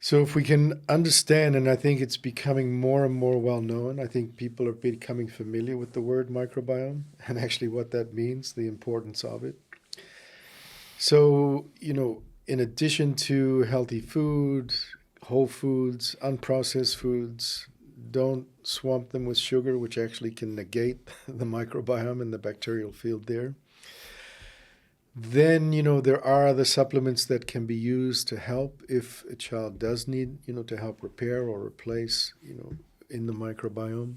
So if we can understand, and I think it's becoming more and more well known, I think people are becoming familiar with the word microbiome and actually what that means, the importance of it. So, in addition to healthy food, whole foods, unprocessed foods, don't swamp them with sugar, which actually can negate the microbiome and the bacterial field there. Then, there are other supplements that can be used to help if a child does need, to help repair or replace, in the microbiome.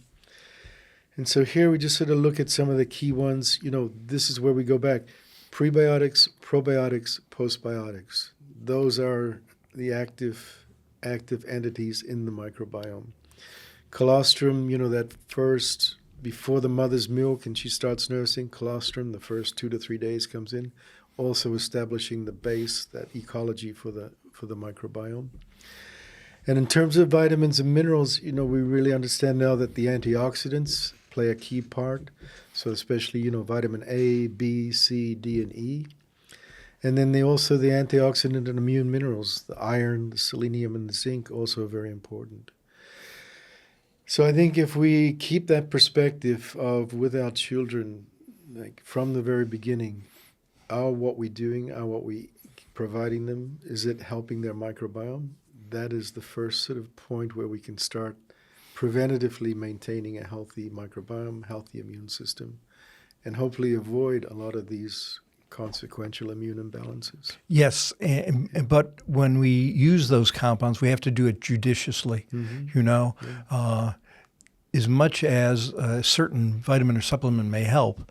And so here we just sort of look at some of the key ones. This is where we go back. Prebiotics, probiotics, postbiotics. Those are the active entities in the microbiome. Colostrum, that first, before the mother's milk and she starts nursing, colostrum, the first 2 to 3 days comes in, also establishing the base, that ecology for the microbiome. And in terms of vitamins and minerals, we really understand now that the antioxidants play a key part. So especially, vitamin A, B, C, D, and E. And then the antioxidant and immune minerals, the iron, the selenium, and the zinc, also very important. So I think if we keep that perspective of with our children, like from the very beginning, are what we're doing, are what we providing them, is it helping their microbiome? That is the first sort of point where we can start preventatively maintaining a healthy microbiome, healthy immune system, and hopefully avoid a lot of these consequential immune imbalances. Yes, but when we use those compounds, we have to do it judiciously, as much as a certain vitamin or supplement may help.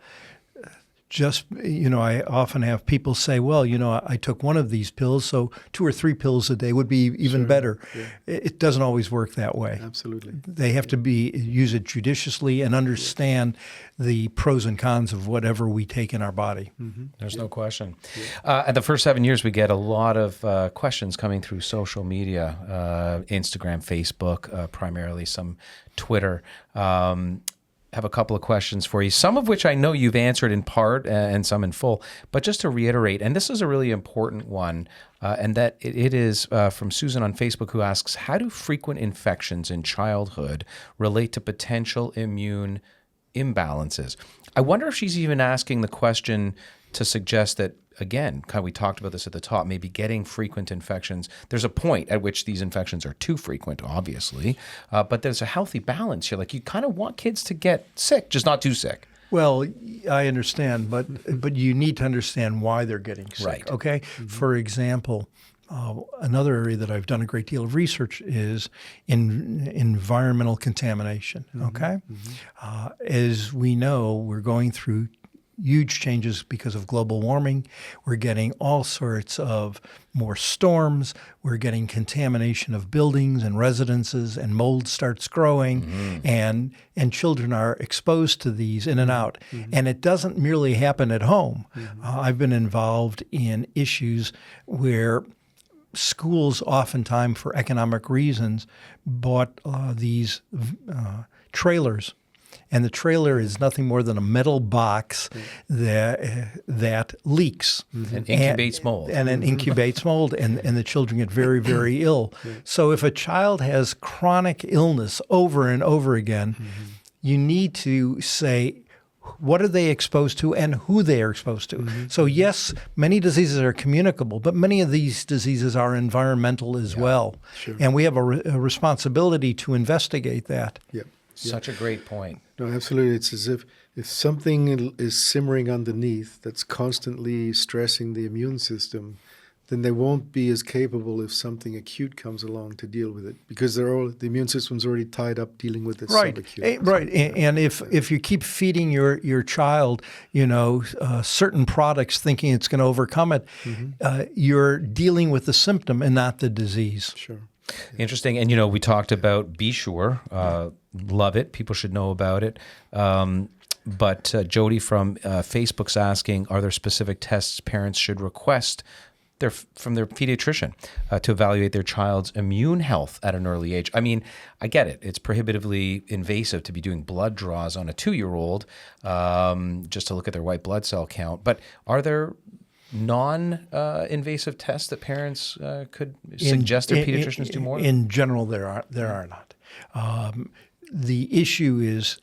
I often have people say, well, I took one of these pills, so 2 or 3 pills a day would be even better. Yeah. It doesn't always work that way. Absolutely. They have to use it judiciously and understand the pros and cons of whatever we take in our body. Mm-hmm. There's no question. Yeah. At the first 7 years, we get a lot of questions coming through social media, Instagram, Facebook, primarily some Twitter. Have a couple of questions for you, some of which I know you've answered in part and some in full, but just to reiterate, and this is a really important one, and that it is from Susan on Facebook, who asks, how do frequent infections in childhood relate to potential immune imbalances? I wonder if she's even asking the question to suggest that, again, kind of we talked about this at the top, maybe getting frequent infections. There's a point at which these infections are too frequent, obviously, but there's a healthy balance here. Like you kind of want kids to get sick, just not too sick. Well, I understand, but you need to understand why they're getting sick, right. Okay? Mm-hmm. For example, another area that I've done a great deal of research is in environmental contamination, okay? Mm-hmm. As we know, we're going through huge changes because of global warming. We're getting all sorts of more storms. We're getting contamination of buildings and residences, and mold starts growing, and children are exposed to these in and out. And it doesn't merely happen at home. I've been involved in issues where schools oftentimes, for economic reasons, bought these trailers. And the trailer is nothing more than a metal box that leaks. And incubates mold. And then incubates mold, and the children get very, very ill. So if a child has chronic illness over and over again, you need to say, what are they exposed to and who they are exposed to? So yes, many diseases are communicable, but many of these diseases are environmental as well. Sure. And we have a responsibility to investigate that. Yep. Such a great point. No, absolutely. It's as if something is simmering underneath that's constantly stressing the immune system, then they won't be as capable if something acute comes along to deal with it, because the immune system's already tied up dealing with this subacute. Right. And if you keep feeding your child, certain products thinking it's going to overcome it, you're dealing with the symptom and not the disease. Sure. Interesting. And, we talked about Be Sure. Love it. People should know about it. But Jody from Facebook's asking, are there specific tests parents should request from their pediatrician to evaluate their child's immune health at an early age? I mean, I get it. It's prohibitively invasive to be doing blood draws on a 2-year-old just to look at their white blood cell count. But are there non-invasive tests that parents could suggest their pediatricians do more? In general, there are not. The issue is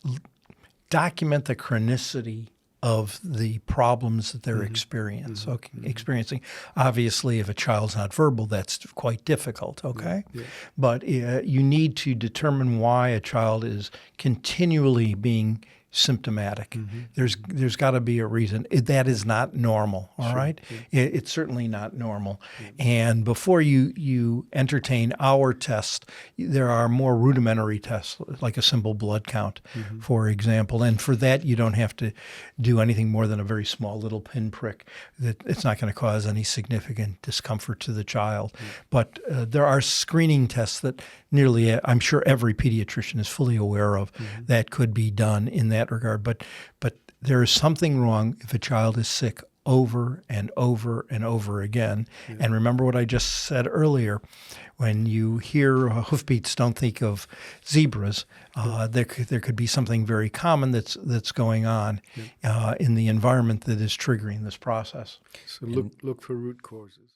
document the chronicity of the problems that they're experiencing. Obviously, if a child's not verbal, that's quite difficult, okay? Yeah. But you need to determine why a child is continually being symptomatic. There's got to be a reason. That is not normal, all right? It's certainly not normal. And before you entertain our test, there are more rudimentary tests, like a simple blood count, for example. And for that, you don't have to do anything more than a very small little pinprick. That it's not going to cause any significant discomfort to the child. But there are screening tests that nearly, I'm sure every pediatrician is fully aware of, that could be done in that regard. But there is something wrong if a child is sick over and over and over again. And remember what I just said earlier. When you hear hoofbeats, don't think of zebras. There could be something very common that's going on in the environment that is triggering this process. So look for root causes.